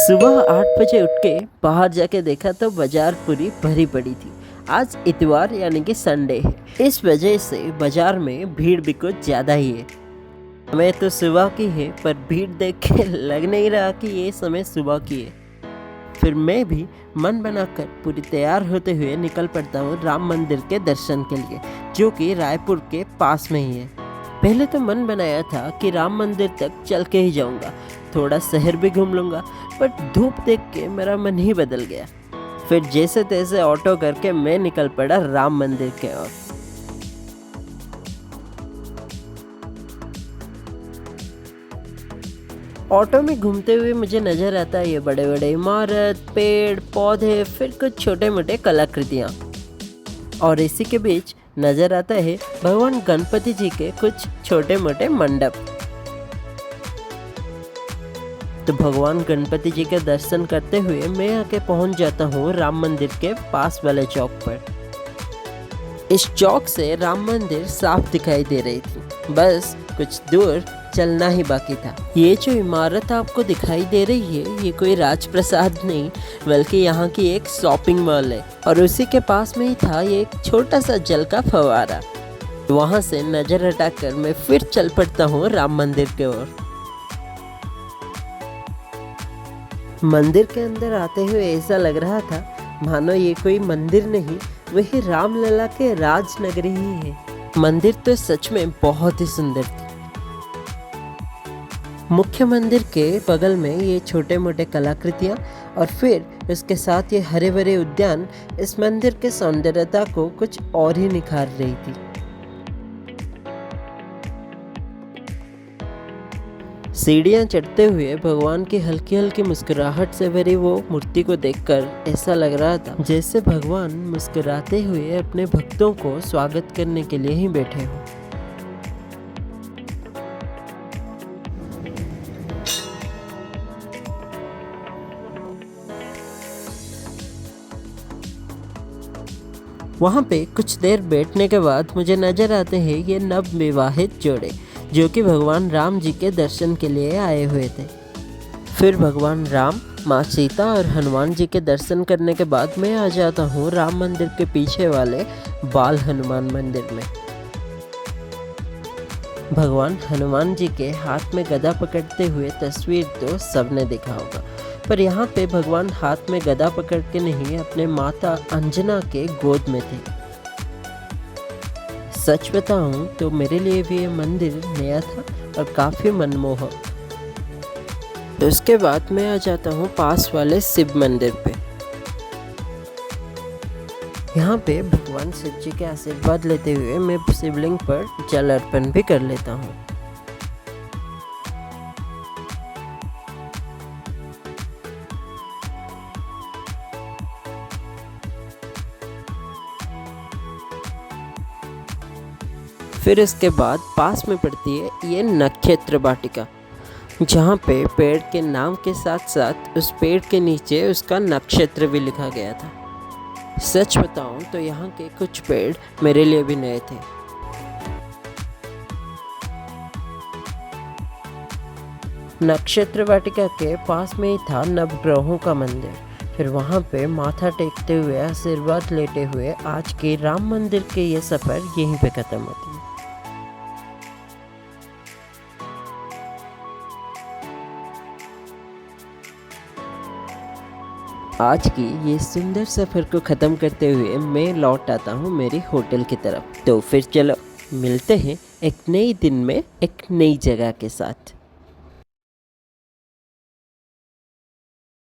सुबह 8 बजे उठ के बाहर जाके देखा तो बाजार पूरी भरी पड़ी थी। आज इतवार यानी कि संडे है। इस वजह से बाजार में भीड़ भी कुछ ज़्यादा ही है। समय तो सुबह की है पर भीड़ देख के लग नहीं रहा कि ये समय सुबह की है। फिर मैं भी मन बनाकर पूरी तैयार होते हुए निकल पड़ता हूँ राम मंदिर के दर्शन के लिए, जो कि रायपुर के पास में ही है। पहले तो मन बनाया था कि राम मंदिर तक चल के ही जाऊंगा, थोड़ा शहर भी घूम लूंगा, बट धूप देख के मेरा मन ही बदल गया। फिर जैसे तैसे ऑटो करके मैं निकल पड़ा राम मंदिर के ओर। ऑटो में घूमते हुए मुझे नजर आता है ये बड़े बड़े इमारत, पेड़ पौधे, फिर कुछ छोटे मोटे कलाकृतियाँ, और इसी के बीच नजर आता है भगवान गणपति जी के कुछ छोटे मोटे मंडप। तो भगवान गणपति जी के दर्शन करते हुए मैं आके पहुंच जाता हूँ राम मंदिर के पास वाले चौक पर। इस चौक से राम मंदिर साफ दिखाई दे रही थी, बस कुछ दूर चलना ही बाकी था। ये जो इमारत आपको दिखाई दे रही है ये कोई राजप्रसाद नहीं बल्कि यहाँ की एक शॉपिंग मॉल है, और उसी के पास में ही था ये एक छोटा सा जल का फव्वारा। वहाँ से नजर हटाकर मैं फिर चल पड़ता हूँ राम मंदिर की ओर। मंदिर के अंदर आते हुए ऐसा लग रहा था मानो ये कोई मंदिर नहीं, वही रामलला के राजनगरी ही है। मंदिर तो सच में बहुत ही सुंदर थी। मुख्य मंदिर के बगल में ये छोटे मोटे कलाकृतियाँ और फिर उसके साथ ये हरे भरे उद्यान इस मंदिर के सौंदर्यता को कुछ और ही निखार रही थी। सीढ़ियाँ चढ़ते हुए भगवान की हल्की हल्की मुस्कुराहट से भरी वो मूर्ति को देखकर ऐसा लग रहा था जैसे भगवान मुस्कुराते हुए अपने भक्तों को स्वागत करने के लिए ही बैठे हो। वहाँ पे कुछ देर बैठने के बाद मुझे नजर आते हैं ये नव विवाहित जोड़े, जो कि भगवान राम जी के दर्शन के लिए आए हुए थे। फिर भगवान राम, माँ सीता और हनुमान जी के दर्शन करने के बाद मैं आ जाता हूँ राम मंदिर के पीछे वाले बाल हनुमान मंदिर में। भगवान हनुमान जी के हाथ में गदा पकड़ते हुए तस्वीर तो सबने देखा होगा, पर यहाँ पे भगवान हाथ में गदा पकड़ के नहीं अपने माता अंजना के गोद में थे। सच बताऊं तो मेरे लिए भी ये मंदिर नया था और काफ़ी मनमोहक। तो उसके बाद मैं आ जाता हूँ पास वाले शिव मंदिर पे। यहाँ पे भगवान शिव जी के आशीर्वाद लेते हुए मैं शिवलिंग पर जल अर्पण भी कर लेता हूँ। फिर इसके बाद पास में पड़ती है ये नक्षत्र वाटिका, जहाँ पे पेड़ के नाम के साथ साथ उस पेड़ के नीचे उसका नक्षत्र भी लिखा गया था। सच बताऊं तो यहाँ के कुछ पेड़ मेरे लिए भी नए थे। नक्षत्र वाटिका के पास में ही था नवग्रहों का मंदिर। फिर वहाँ पे माथा टेकते हुए आशीर्वाद लेते हुए आज के राम मंदिर के ये सफ़र यहीं पे ख़त्म होती है। आज की ये सुंदर सफ़र को ख़त्म करते हुए मैं लौट आता हूँ मेरी होटल की तरफ। तो फिर चलो मिलते हैं एक नई दिन में एक नई जगह के साथ।